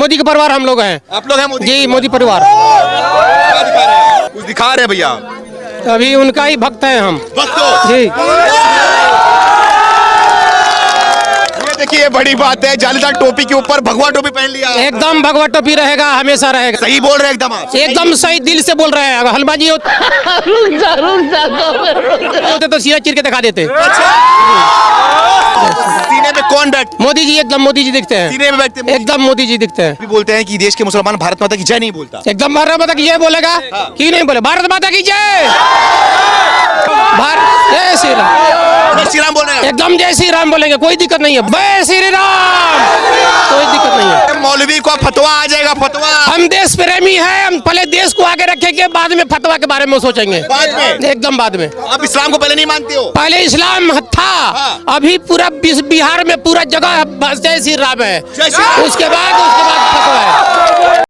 मोदी के परिवार हम लोग हैं। आप लोग हैं मोदी जी मोदी परिवार। क्या दिखा रहे हैं? कुछ दिखा रहे हैं भैया। अभी उनका ही भक्त हैं हम। भक्त हो? जी ये देखिए बड़ी बात है, जालीदार टोपी के ऊपर भगवा टोपी पहन लिया। एकदम भगवा टोपी रहेगा, हमेशा रहेगा। सही बोल रहे हैं एकदम आप। एकदम सही दिल से बोल रहे हैं। अगर हलबाजी होते तो सीधा चीर के दिखा देते। सीने में कौन बैठ मोदी जी, एकदम मोदी जी दिखते हैं। सीने में बैठते हैं मोदी एकदम मोदी जी दिखते हैं। भी बोलते हैं कि देश के मुसलमान भारत माता की जय नहीं बोलता। एकदम भारत माता की जय बोलेगा। क्यों नहीं बोले? भारत माता की जय। भारत जय श्री राम। जय श्री राम बोल रहे हैं। एकदम जय श्री राम बोलेंगे, कोई दिक्कत नहीं है। जय श्री राम, कोई दिक्कत नहीं है। मौलवी को फतवा आ जाएगा, फतवा। हम देश प्रेमी हैं, हम पहले देश को आगे रखेंगे, बाद में फतवा के बारे में सोचेंगे। बाद में? एकदम बाद में। आप इस्लाम को पहले नहीं मानते हो? पहले इस्लाम था, अभी पूरा बिहार में पूरा जगह जय श्री राम है। जय श्री राम। उसके बाद